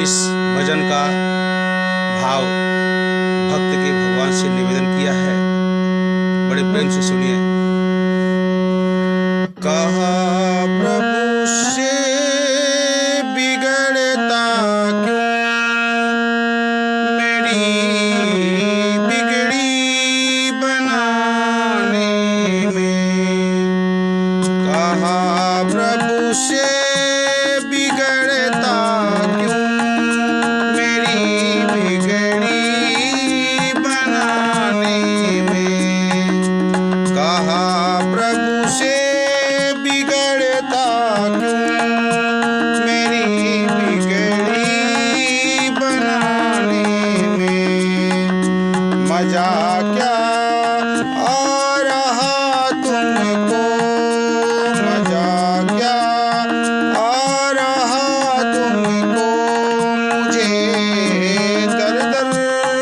इस भजन का भाव भक्त के भगवान से निवेदन किया है। बड़े प्रेम से सुनिए। कहा प्रभु से बिगड़ता क्यों मेरी बिगड़ी बनाने में। कहा प्रभु से बिगड़ता क्यों मेरी बिगड़ी बनाने में। कहा प्रभु से बिगड़ता क्यों मेरी बिगड़ी बनाने में। मजा क्या आ रहा तुमको, मजा क्या आ रहा तुमको मुझे दर दर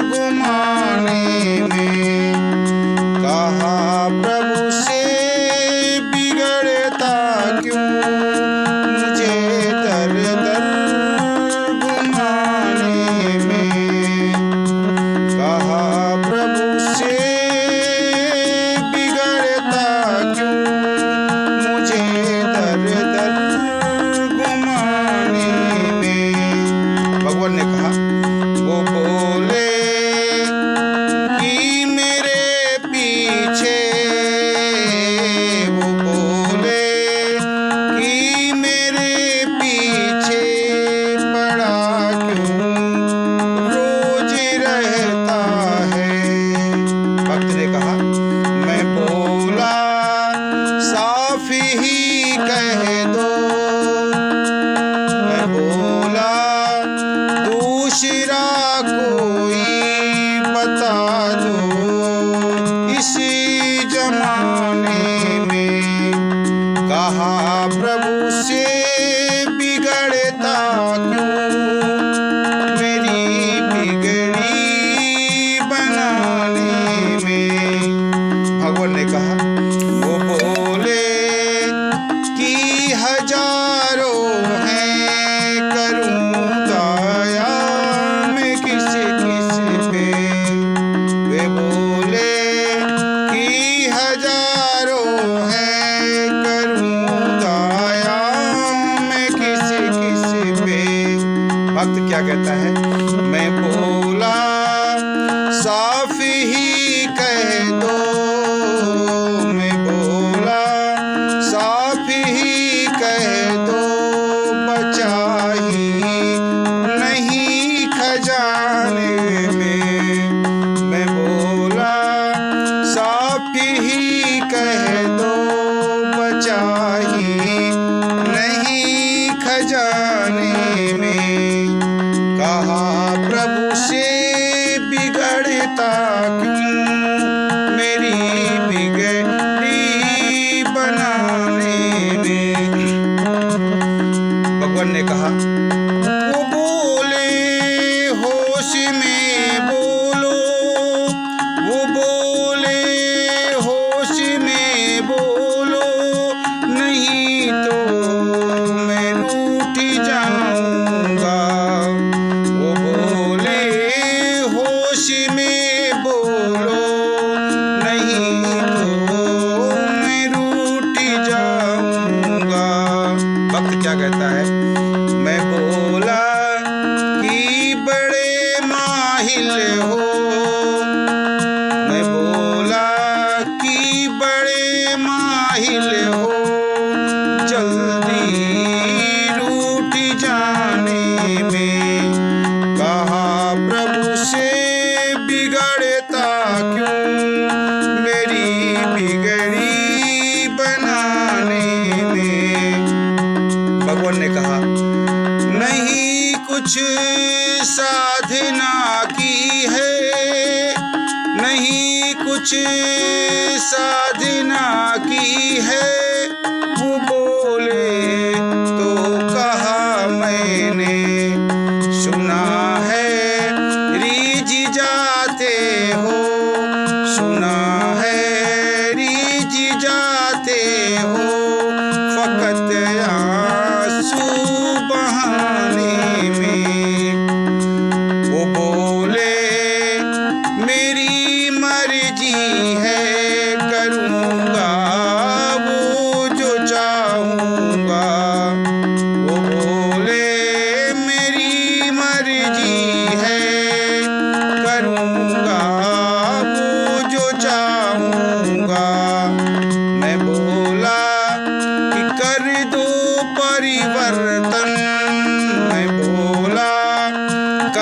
घुमाने में। कहा प्रभु से बिगड़ता क्यों मुझे दर दर घुमाने में। कहा प्रभु से बिगड़ता क्यों मुझे दर दर घुमाने में। भगवान ने कहा, वो बोले कि मेरे पीछे, वो बोले कि मेरे पीछे पड़ा क्यों रोज रहता है। भक्त ने कहा, मैं बोला साफ ही कह दो, मैं बोला दूसरा कोई बता दो इसी जमाने में। कहा प्रभु से बिगड़ता क्यों मेरी बिगड़ी बनाने में। भगवान ने कहा, वो बोले कि हजारों हैं करूं दया मैं किसी किसी पे। वे बोले कि हजारों हैं करूं दया मैं किसी किसी पे। भक्त क्या कहता है, मैं बोला साफ ही कह दो, मैं बोला साफ ही कह दो बचा ही नहीं खजाने में। मैं बोला साफ ही कह दो बचा ही नहीं खजाने में। कहा प्रभु से बिगड़ता क्यों मेरी बिगड़ी बनाने में। भगवान ने कहा, वो बोले होश में बोलो, वो बोले होश में बोलो नहीं तो मैं रूठ जाऊंगा। वो बोले होश में बोलो नहीं तो मैं रूठ जाऊंगा। भक्त क्या कहता है, मैं बोला कि बड़े माहिल हो, मैं बोला कि बड़े माहिल हो जल्दी रूठ जाने में। कहा प्रभु से बिगड़ता क्यों मेरी बिगड़ी बनाने में। भगवान ने कहा, नहीं कुछ साधना की है, नहीं कुछ साधना की है। वो बोले तो कहा मैंने सुना है रीझ जाते हो, सुना है रीझ जाते हो फकत आंसू बहाने में।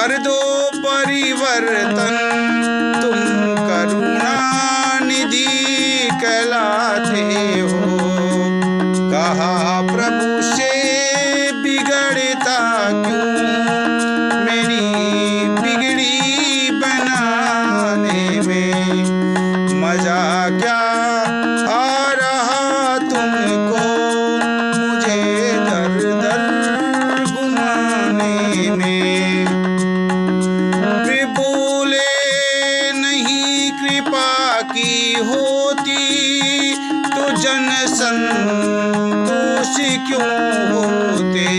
कर दो परिवर्तन, तुम करुणा निधि कहलाते हो। कहा प्रभु से बिगड़ता क्यों, मेरी बिगड़ी बनाने में मजा क्या आ रहा तुमको, मुझे दर दर घुमाने में। वे बोले नहीं कृपा की होती तो जन संतोष क्यों होते।